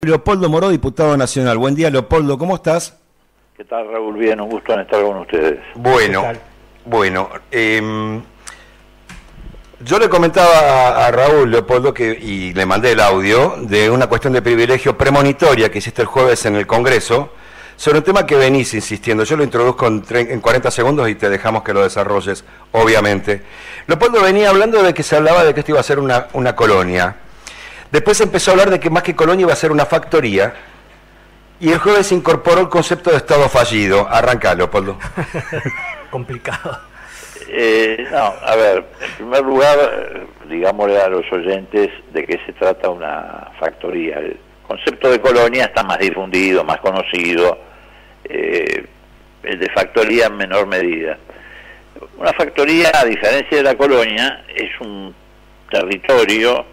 Leopoldo Moró, diputado nacional. Buen día, Leopoldo, ¿cómo estás? ¿Qué tal, Raúl? Bien, un gusto en estar con ustedes. Bueno, bueno, yo le comentaba a Raúl, Leopoldo, y le mandé el audio de una cuestión de privilegio premonitoria que hiciste el jueves en el Congreso, sobre un tema que venís insistiendo. Yo lo introduzco en 40 segundos y te dejamos que lo desarrolles, obviamente. Leopoldo venía hablando de que se hablaba de que esto iba a ser una colonia. Después empezó a hablar de que más que colonia iba a ser una factoría. Y el jueves incorporó el concepto de Estado fallido. Arranca, Leopoldo. Complicado. No, a ver, en primer lugar, digámosle a los oyentes de qué se trata una factoría. El concepto de colonia está más difundido, más conocido, el de factoría en menor medida. Una factoría, a diferencia de la colonia, es un territorio,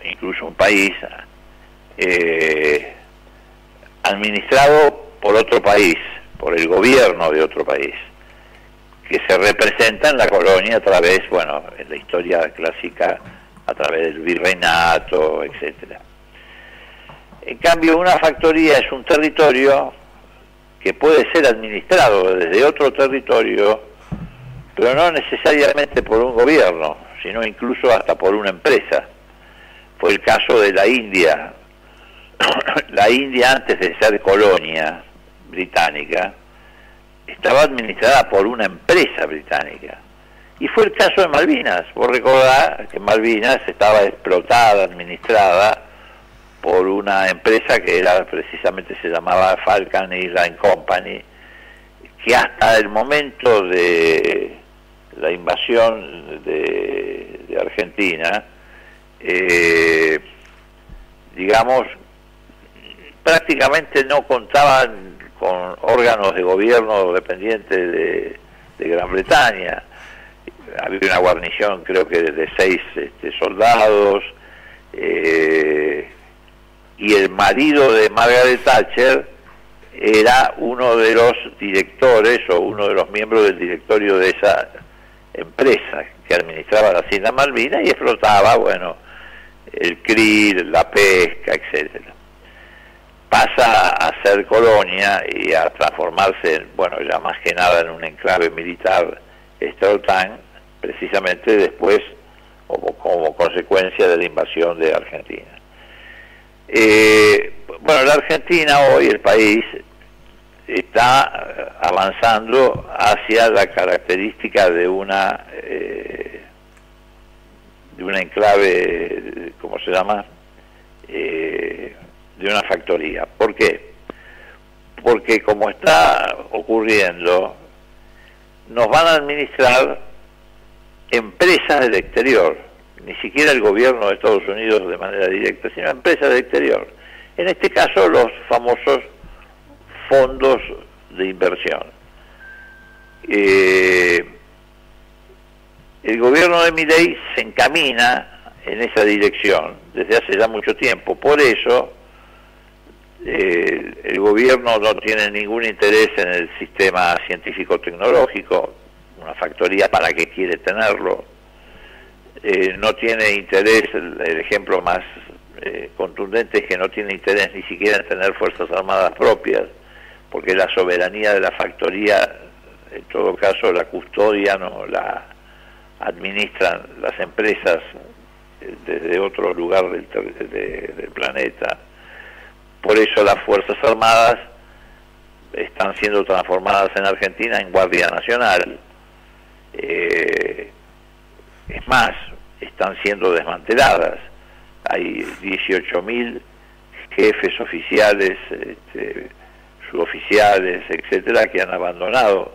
incluso un país, administrado por otro país, por el gobierno de otro país, que se representa en la colonia a través, bueno, en la historia clásica, a través del virreinato, etcétera. En cambio, una factoría es un territorio que puede ser administrado desde otro territorio, pero no necesariamente por un gobierno, sino incluso hasta por una empresa. Fue el caso de la India. La India, antes de ser colonia británica, estaba administrada por una empresa británica. Y fue el caso de Malvinas. Vos recordás que Malvinas estaba explotada, administrada por una empresa que era precisamente, se llamaba Falcon Airline Company, que hasta el momento de la invasión de Argentina, digamos, prácticamente no contaban con órganos de gobierno dependientes de Gran Bretaña. Había una guarnición, creo que de 6 soldados, y el marido de Margaret Thatcher era uno de los directores o uno de los miembros del directorio de esa empresa que administraba las Islas Malvinas y explotaba, bueno, el krill, la pesca, etcétera. Pasa a ser colonia y a transformarse, bueno, ya más que nada en un enclave militar extra-OTAN, precisamente después, como consecuencia de la invasión de Argentina. Bueno, la Argentina hoy, el país, está avanzando hacia la característica de una enclave, ¿cómo se llama? De una factoría. ¿Por qué? Porque como está ocurriendo, nos van a administrar empresas del exterior, ni siquiera el gobierno de Estados Unidos de manera directa, sino empresas del exterior. En este caso, los famosos fondos de inversión. El gobierno de Milei se encamina en esa dirección desde hace ya mucho tiempo. Por eso el gobierno no tiene ningún interés en el sistema científico-tecnológico. Una factoría, ¿para qué quiere tenerlo? No tiene interés, el ejemplo más contundente es que no tiene interés ni siquiera en tener fuerzas armadas propias, porque la soberanía de la factoría, en todo caso, la custodian o la administran las empresas desde otro lugar del planeta. Por eso las Fuerzas Armadas están siendo transformadas en Argentina en Guardia Nacional. Es más, están siendo desmanteladas. Hay 18.000 jefes oficiales, suboficiales, etcétera, que han abandonado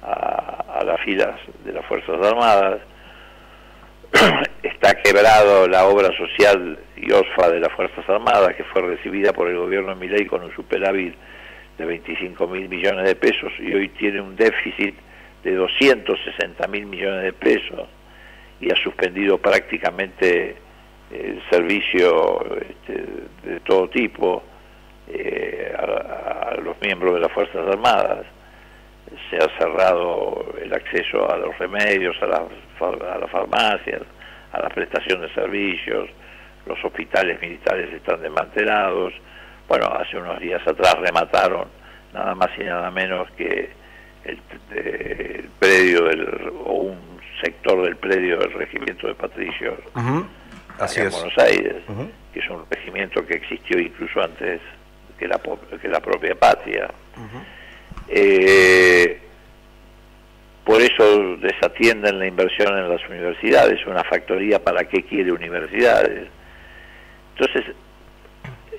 a las filas de las Fuerzas Armadas. Está quebrado la obra social y OSFA de las Fuerzas Armadas, que fue recibida por el gobierno de Milei con un superávit de 25.000 millones de pesos y hoy tiene un déficit de 260.000 millones de pesos y ha suspendido prácticamente el servicio de todo tipo a los miembros de las Fuerzas Armadas. Se ha cerrado el acceso a los remedios, a las farmacias, a la prestación de servicios, los hospitales militares están desmantelados. Bueno, hace unos días atrás remataron nada más y nada menos que el predio o un sector del predio del regimiento de Patricios, Así en es. Buenos Aires, que es un regimiento que existió incluso antes que la propia patria. Por eso desatienden la inversión en las universidades. Una factoría, ¿para qué quiere universidades? Entonces,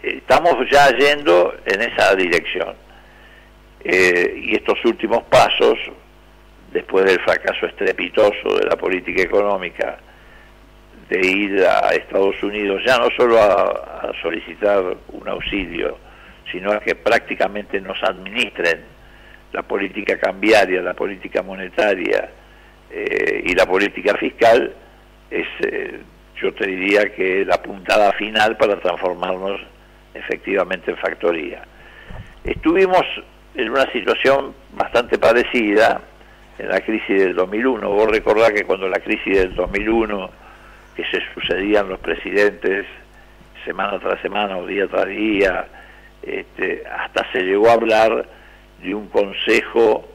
estamos ya yendo en esa dirección. Y estos últimos pasos, después del fracaso estrepitoso de la política económica, de ir a Estados Unidos, ya no solo a solicitar un auxilio, sino a que prácticamente nos administren la política cambiaria, la política monetaria y la política fiscal, es, yo te diría que la puntada final para transformarnos efectivamente en factoría. Estuvimos en una situación bastante parecida en la crisis del 2001. Vos recordás que cuando la crisis del 2001, que se sucedían los presidentes semana tras semana o día tras día, hasta se llegó a hablar de un consejo,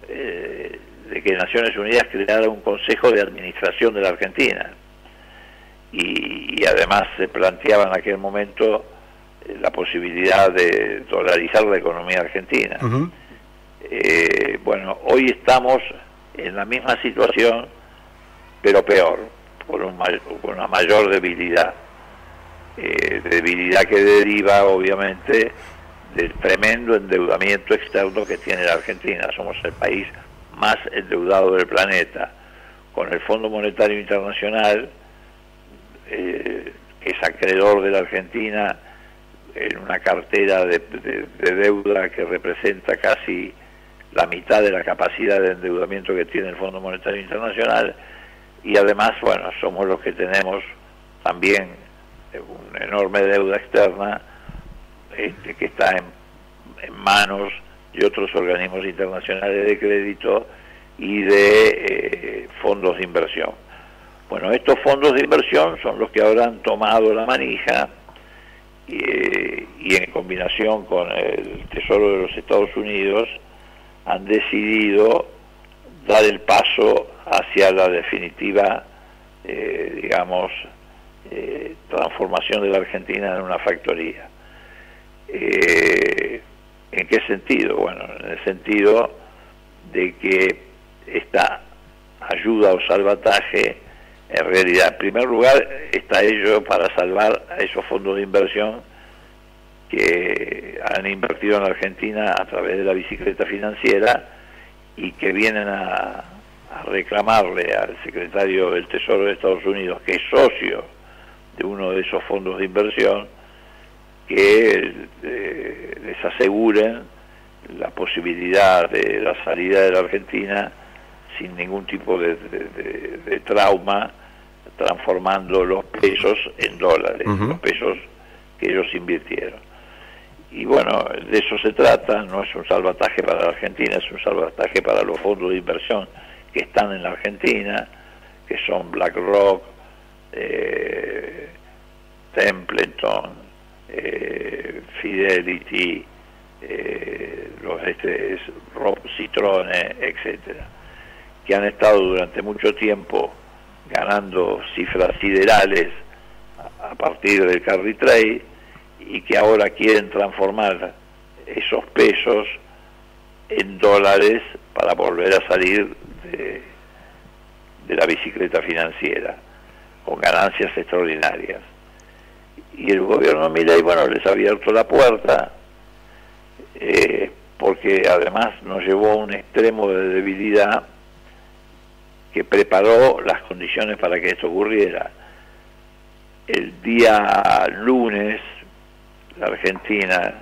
de que Naciones Unidas creara un consejo de administración de la Argentina. Y además se planteaba en aquel momento la posibilidad de dolarizar la economía argentina. Bueno, hoy estamos en la misma situación, pero peor, por una mayor debilidad. Debilidad que deriva, obviamente, del tremendo endeudamiento externo que tiene la Argentina. Somos el país más endeudado del planeta, con el Fondo Monetario Internacional, que es acreedor de la Argentina en una cartera de deuda que representa casi la mitad de la capacidad de endeudamiento que tiene el Fondo Monetario Internacional, y además, bueno, somos los que tenemos también una enorme deuda externa que está en manos de otros organismos internacionales de crédito y de fondos de inversión. Bueno, estos fondos de inversión son los que ahora han tomado la manija y en combinación con el Tesoro de los Estados Unidos han decidido dar el paso hacia la definitiva, digamos, transformación de la Argentina en una factoría. ¿En qué sentido? Bueno, en el sentido de que esta ayuda o salvataje, en realidad, en primer lugar, está ello para salvar a esos fondos de inversión que han invertido en la Argentina a través de la bicicleta financiera y que vienen a reclamarle al secretario del Tesoro de Estados Unidos, que es socio de uno de esos fondos de inversión, que les aseguren la posibilidad de la salida de la Argentina sin ningún tipo de trauma, transformando los pesos en dólares, los pesos que ellos invirtieron. Y bueno, de eso se trata. No es un salvataje para la Argentina, es un salvataje para los fondos de inversión que están en la Argentina, que son BlackRock, Templeton, Fidelity, Citrone, etcétera, que han estado durante mucho tiempo ganando cifras siderales a partir del carry trade y que ahora quieren transformar esos pesos en dólares para volver a salir de la bicicleta financiera con ganancias extraordinarias. Y el gobierno Milei, bueno, les ha abierto la puerta, porque además nos llevó a un extremo de debilidad que preparó las condiciones para que esto ocurriera. El día lunes, la Argentina,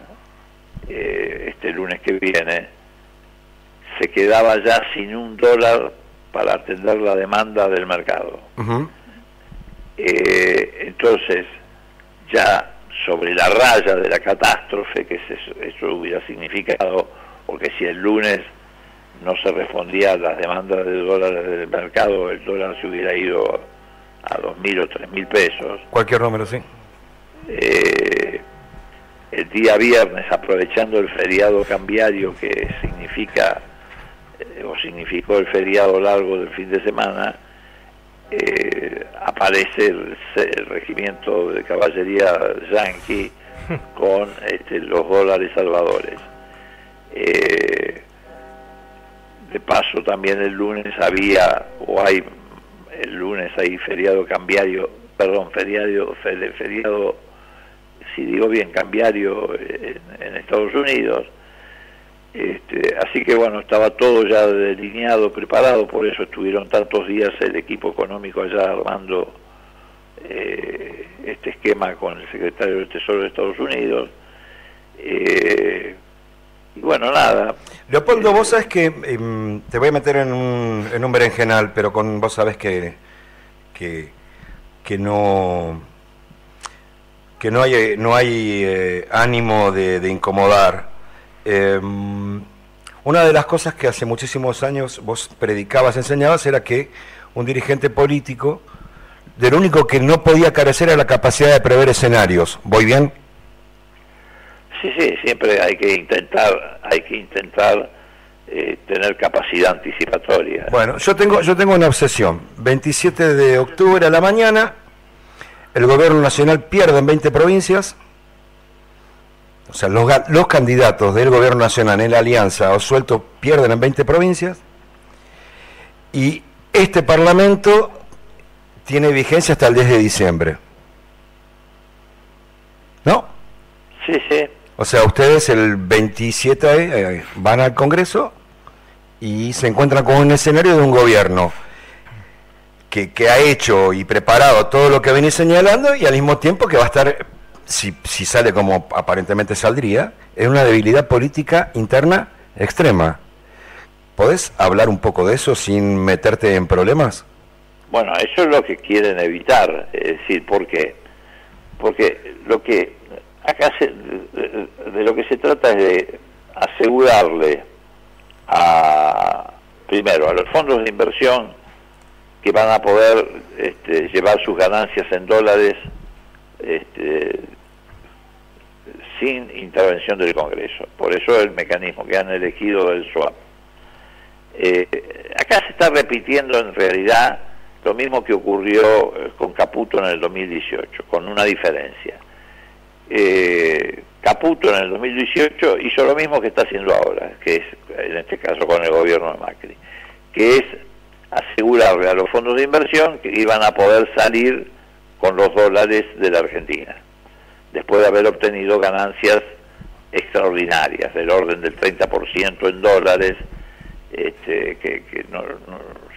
este lunes que viene, se quedaba ya sin $1 para atender la demanda del mercado. Entonces, ya sobre la raya de la catástrofe que eso hubiera significado, porque si el lunes no se respondía a las demandas de dólares del mercado, el dólar se hubiera ido a 2.000 o 3.000 pesos. Cualquier número, sí. El día viernes, aprovechando el feriado cambiario que significa o significó el feriado largo del fin de semana, aparece el regimiento de caballería yanqui con los dólares salvadores. De paso, también el lunes hay feriado cambiario, feriado, si digo bien, cambiario en Estados Unidos. Así que bueno, estaba todo ya delineado, preparado, por eso estuvieron tantos días el equipo económico allá armando este esquema con el secretario del Tesoro de Estados Unidos. Y bueno, nada. Leopoldo, vos sabés que te voy a meter en un berenjenal, pero vos sabés que no hay ánimo de incomodar. Una de las cosas que hace muchísimos años vos predicabas, enseñabas, era que un dirigente político, del único que no podía carecer era la capacidad de prever escenarios. ¿Voy bien? Sí, siempre hay que intentar tener capacidad anticipatoria. Bueno, yo tengo una obsesión. 27 de octubre a la mañana, el gobierno nacional pierde en 20 provincias. O sea, los candidatos del gobierno nacional en la alianza o suelto pierden en 20 provincias. Y este parlamento tiene vigencia hasta el 10 de diciembre. ¿No? Sí. O sea, ustedes el 27 van al Congreso y se encuentran con un escenario de un gobierno que ha hecho y preparado todo lo que venía señalando, y al mismo tiempo que va a estar, si sale como aparentemente saldría, en una debilidad política interna extrema. ¿Podés hablar un poco de eso sin meterte en problemas? Bueno, eso es lo que quieren evitar, es decir, ¿por qué? Porque de lo que se trata es de asegurarle primero a los fondos de inversión que van a poder llevar sus ganancias en dólares sin intervención del Congreso. Por eso el mecanismo que han elegido del swap. Acá se está repitiendo en realidad lo mismo que ocurrió con Caputo en el 2018, con una diferencia. Caputo en el 2018 hizo lo mismo que está haciendo ahora, que es, en este caso con el gobierno de Macri, que es asegurarle a los fondos de inversión que iban a poder salir con los dólares de la Argentina, después de haber obtenido ganancias extraordinarias, del orden del 30% en dólares, que no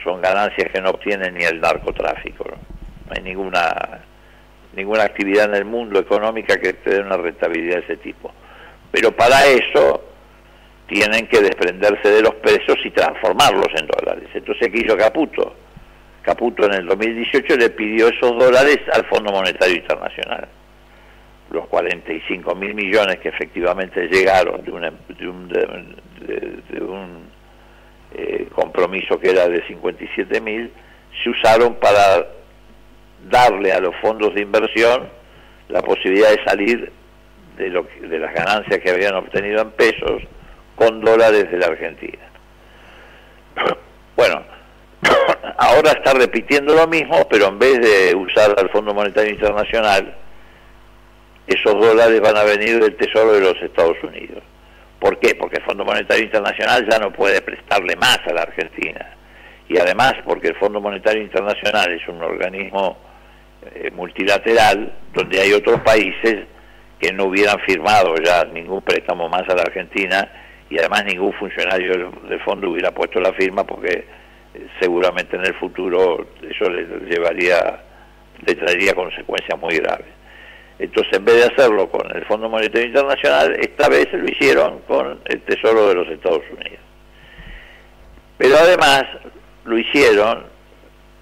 son ganancias que no obtiene ni el narcotráfico, ¿no? No hay ninguna actividad en el mundo económica que te dé una rentabilidad de ese tipo. Pero para eso tienen que desprenderse de los pesos y transformarlos en dólares. Entonces, ¿qué hizo Caputo? Caputo en el 2018 le pidió esos dólares al Fondo Monetario Internacional. Los 45.000 millones que efectivamente llegaron de un compromiso que era de 57.000, se usaron para darle a los fondos de inversión la posibilidad de salir de las ganancias que habían obtenido en pesos con dólares de la Argentina. Bueno, ahora está repitiendo lo mismo, pero en vez de usar al Fondo Monetario Internacional, esos dólares van a venir del Tesoro de los Estados Unidos. ¿Por qué? Porque el Fondo Monetario Internacional ya no puede prestarle más a la Argentina. Y además porque el Fondo Monetario Internacional es un organismo multilateral donde hay otros países que no hubieran firmado ya ningún préstamo más a la Argentina, y además ningún funcionario del fondo hubiera puesto la firma, porque seguramente en el futuro eso le traería consecuencias muy graves. Entonces, en vez de hacerlo con el Fondo Monetario Internacional, esta vez lo hicieron con el Tesoro de los Estados Unidos. Pero además lo hicieron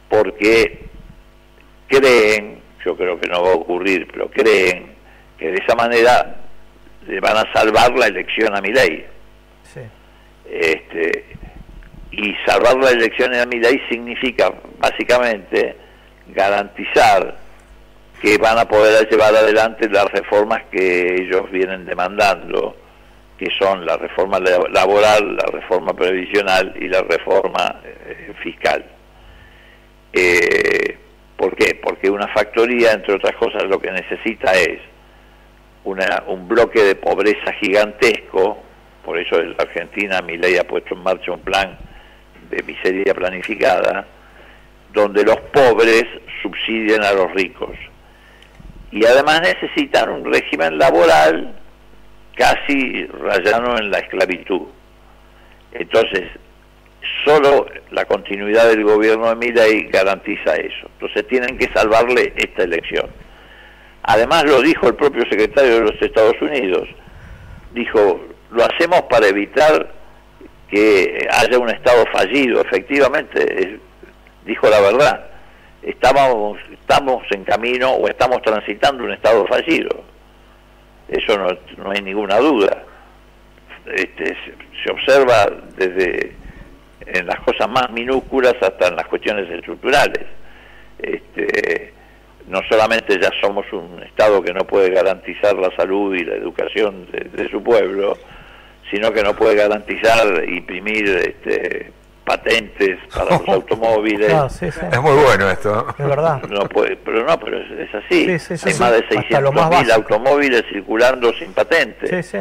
porque creen, yo creo que no va a ocurrir, pero creen que de esa manera le van a salvar la elección a Milei. Sí. Y salvar la elección a Milei significa básicamente garantizar que van a poder llevar adelante las reformas que ellos vienen demandando, que son la reforma laboral, la reforma previsional y la reforma fiscal. ¿Por qué? Porque una factoría, entre otras cosas, lo que necesita es un bloque de pobreza gigantesco. Por eso en la Argentina Milei ha puesto en marcha un plan de miseria planificada, donde los pobres subsidien a los ricos. Y además necesitan un régimen laboral casi rayano en la esclavitud. Entonces, solo la continuidad del gobierno de Milei garantiza eso. Entonces tienen que salvarle esta elección. Además lo dijo el propio secretario de los Estados Unidos. Dijo, lo hacemos para evitar que haya un Estado fallido. Efectivamente, dijo la verdad. Estamos en camino o estamos transitando un Estado fallido. Eso no hay ninguna duda. Se observa desde en las cosas más minúsculas hasta en las cuestiones estructurales. No solamente ya somos un Estado que no puede garantizar la salud y la educación de su pueblo, sino que no puede garantizar imprimir patentes para los automóviles. Sí. Es muy bueno esto. Es verdad. No puede, pero es así. Sí, Hay más de 600.000 automóviles circulando sin patente. Sí.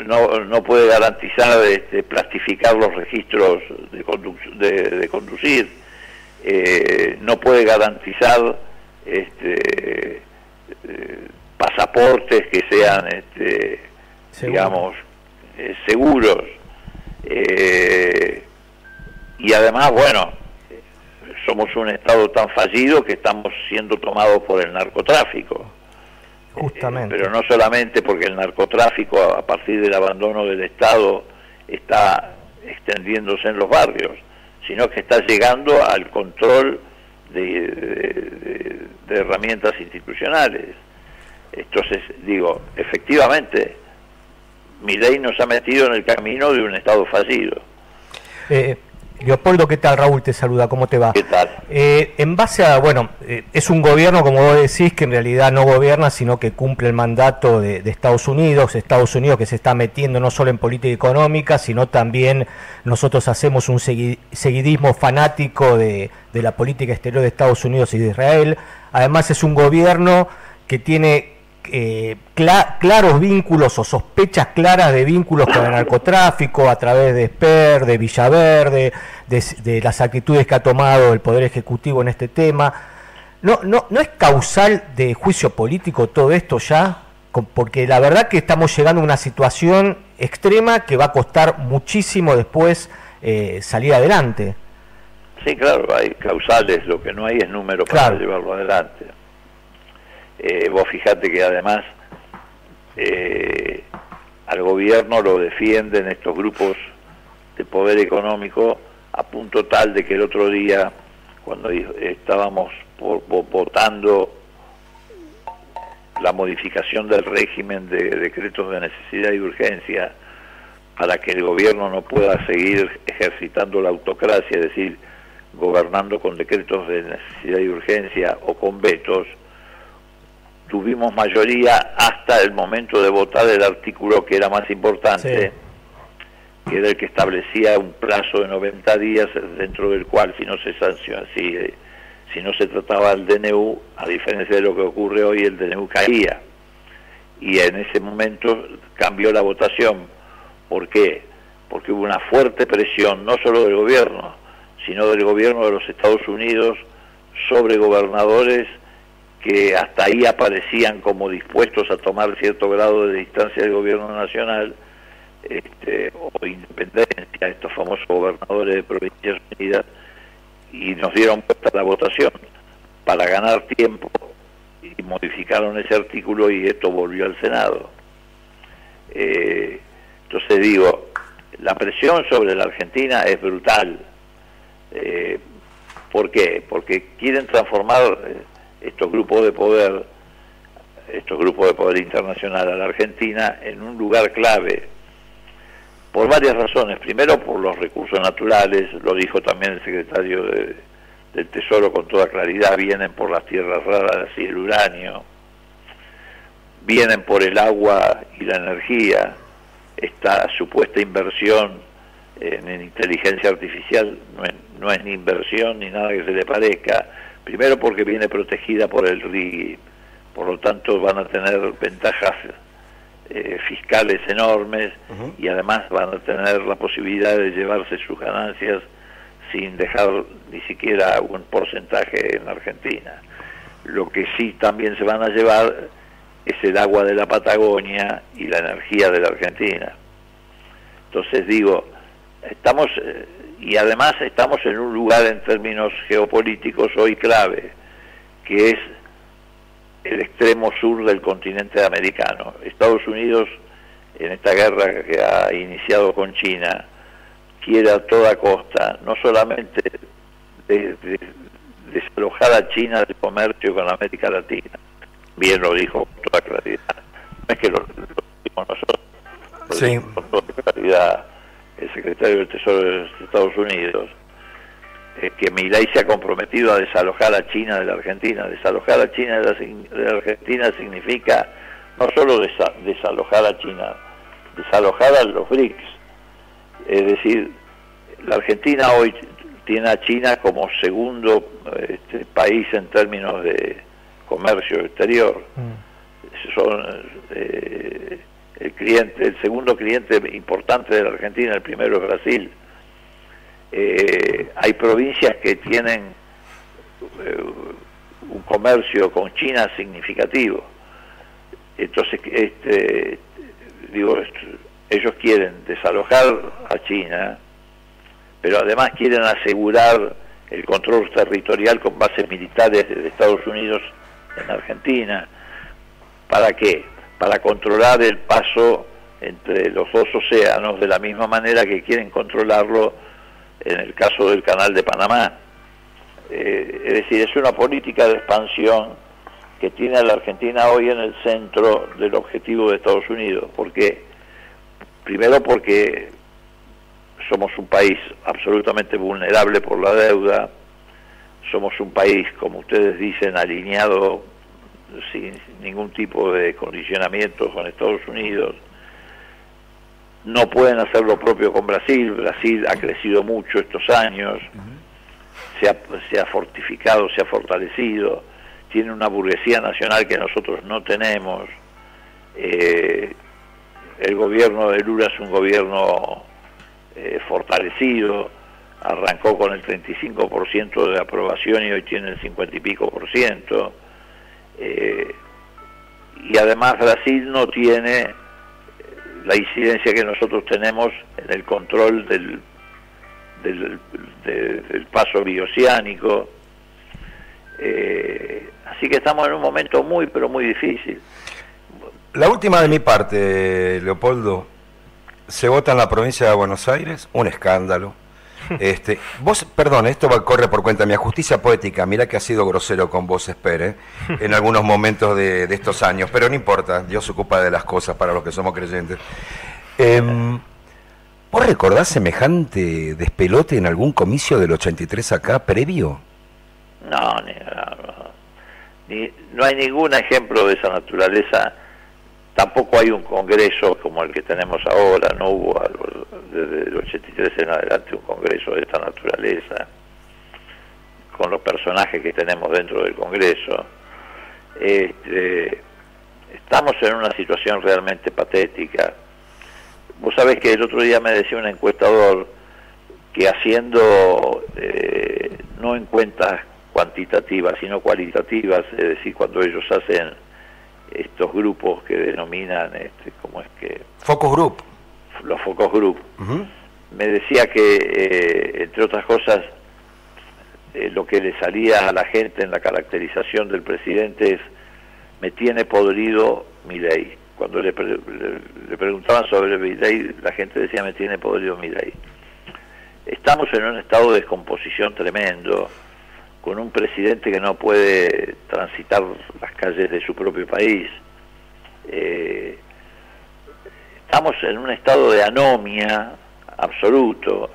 No puede garantizar plastificar los registros de conducir. No puede garantizar pasaportes que sean digamos seguros. Y además, bueno, somos un Estado tan fallido que estamos siendo tomados por el narcotráfico. Justamente. Pero no solamente porque el narcotráfico, a partir del abandono del Estado, está extendiéndose en los barrios, sino que está llegando al control de herramientas institucionales. Entonces, digo, efectivamente, Milei nos ha metido en el camino de un Estado fallido. Leopoldo, ¿qué tal? Raúl te saluda, ¿cómo te va? ¿Qué tal? En base a, es un gobierno, como vos decís, que en realidad no gobierna, sino que cumple el mandato de Estados Unidos que se está metiendo no solo en política económica, sino también nosotros hacemos un seguidismo fanático de la política exterior de Estados Unidos y de Israel. Además es un gobierno que tiene claros vínculos o sospechas claras de vínculos con el narcotráfico a través de Esper, de Villaverde, de las actitudes que ha tomado el Poder Ejecutivo en este tema. ¿No es causal de juicio político todo esto ya? Porque la verdad que estamos llegando a una situación extrema que va a costar muchísimo después salir adelante. Sí, claro, hay causales, lo que no hay es número para llevarlo adelante. Vos fijate que además al gobierno lo defienden estos grupos de poder económico a punto tal de que el otro día, cuando estábamos votando la modificación del régimen de decretos de necesidad y urgencia para que el gobierno no pueda seguir ejercitando la autocracia, es decir, gobernando con decretos de necesidad y urgencia o con vetos, tuvimos mayoría hasta el momento de votar el artículo que era más importante, que era el que establecía un plazo de 90 días dentro del cual, si no se sanciona, si no se trataba el DNU, a diferencia de lo que ocurre hoy, el DNU caía. Y en ese momento cambió la votación. ¿Por qué? Porque hubo una fuerte presión, no solo del gobierno, sino del gobierno de los Estados Unidos sobre gobernadores que hasta ahí aparecían como dispuestos a tomar cierto grado de distancia del gobierno nacional o independencia, estos famosos gobernadores de Provincias Unidas, y nos dieron vuelta a la votación para ganar tiempo y modificaron ese artículo y esto volvió al Senado. Entonces digo, la presión sobre la Argentina es brutal. ¿Por qué? Porque quieren transformar estos grupos de poder internacional a la Argentina en un lugar clave por varias razones. Primero, por los recursos naturales, lo dijo también el secretario de del Tesoro con toda claridad vienen por las tierras raras y el uranio, vienen por el agua y la energía. Esta supuesta inversión en inteligencia artificial no es ni inversión ni nada que se le parezca, primero porque viene protegida por el RIGI, por lo tanto van a tener ventajas fiscales enormes, y además van a tener la posibilidad de llevarse sus ganancias sin dejar ni siquiera un porcentaje en Argentina. Lo que sí también se van a llevar es el agua de la Patagonia y la energía de la Argentina. Entonces digo, estamos, y además estamos en un lugar en términos geopolíticos hoy clave, que es el extremo sur del continente americano. Estados Unidos, en esta guerra que ha iniciado con China, quiere a toda costa, no solamente desalojar a China del comercio con América Latina, bien lo dijo con toda claridad, no es que lo dimos nosotros, sí, con toda claridad el secretario del Tesoro de Estados Unidos, que Milei se ha comprometido a desalojar a China de la Argentina. Desalojar a China de la Argentina significa no solo desalojar a China, desalojar a los BRICS. Es decir, la Argentina hoy tiene a China como segundo país en términos de comercio exterior. Son el segundo cliente importante de la Argentina, el primero es Brasil. Hay provincias que tienen un comercio con China significativo. Entonces, ellos quieren desalojar a China, pero además quieren asegurar el control territorial con bases militares de Estados Unidos en Argentina. ¿Para qué? Para controlar el paso entre los dos océanos, de la misma manera que quieren controlarlo en el caso del Canal de Panamá. Es decir, es una política de expansión que tiene a la Argentina hoy en el centro del objetivo de Estados Unidos. ¿Por qué? Primero porque somos un país absolutamente vulnerable por la deuda, somos un país, como ustedes dicen, alineado sin ningún tipo de condicionamiento con Estados Unidos. No pueden hacer lo propio con Brasil. Brasil ha crecido mucho estos años, se ha fortificado, se ha fortalecido, tiene una burguesía nacional que nosotros no tenemos. El gobierno de Lula es un gobierno fortalecido, arrancó con el 35% de aprobación y hoy tiene el 50 y pico por ciento. Y además Brasil no tiene la incidencia que nosotros tenemos en el control del paso bioceánico. Así que estamos en un momento muy, pero muy difícil. La última de mi parte, Leopoldo. Se vota en la provincia de Buenos Aires, un escándalo. Vos, perdón, esto corre por cuenta mía, justicia poética, mira que ha sido grosero con vos, espere, en algunos momentos de estos años, pero no importa, Dios se ocupa de las cosas para los que somos creyentes. ¿Vos recordás semejante despelote en algún comicio del 83 acá, previo? No hay ningún ejemplo de esa naturaleza. Tampoco hay un congreso como el que tenemos ahora, no hubo desde el 83 en adelante un congreso de esta naturaleza, con los personajes que tenemos dentro del congreso. Estamos en una situación realmente patética. Vos sabés que el otro día me decía un encuestador que haciendo no encuestas cuantitativas, sino cualitativas, es decir, cuando ellos hacen estos grupos que denominan, ¿cómo es que? Focus Group. Los Focus Group. Me decía que, entre otras cosas, lo que le salía a la gente en la caracterización del presidente es: me tiene podrido Milei. Cuando le preguntaban sobre Milei, la gente decía: me tiene podrido Milei. Estamos en un estado de descomposición tremendo, con un presidente que no puede transitar las calles de su propio país. Estamos en un estado de anomia absoluto.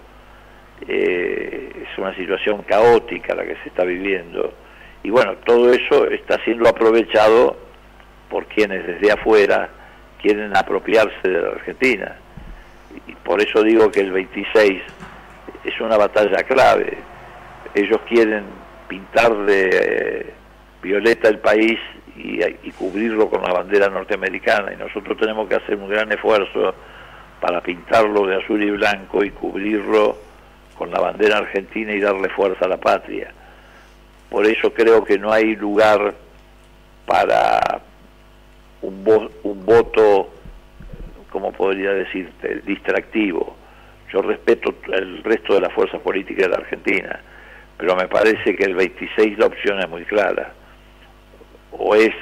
es una situación caótica la que se está viviendo, y bueno, todo eso está siendo aprovechado por quienes desde afuera quieren apropiarse de la Argentina, y por eso digo que el 26 es una batalla clave. Ellos quieren pintar de violeta el país y cubrirlo con la bandera norteamericana, y nosotros tenemos que hacer un gran esfuerzo para pintarlo de azul y blanco y cubrirlo con la bandera argentina y darle fuerza a la patria. Por eso creo que no hay lugar para un voto, como podría decirte, distractivo. Yo respeto el resto de las fuerzas políticas de la Argentina, pero me parece que el 26 la opción es muy clara. O es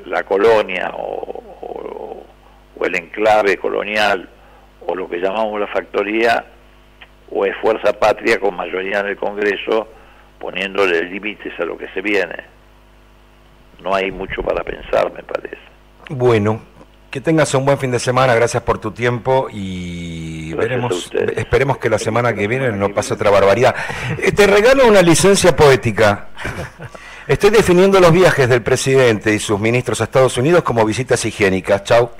la colonia o el enclave colonial o lo que llamamos la factoría, o es fuerza patria con mayoría en el Congreso poniéndole límites a lo que se viene. No hay mucho para pensar, me parece. Bueno, que tengas un buen fin de semana, gracias por tu tiempo y esperemos que la semana que viene no pase otra barbaridad. Te regalo una licencia poética. Estoy definiendo los viajes del presidente y sus ministros a Estados Unidos como visitas higiénicas. Chau.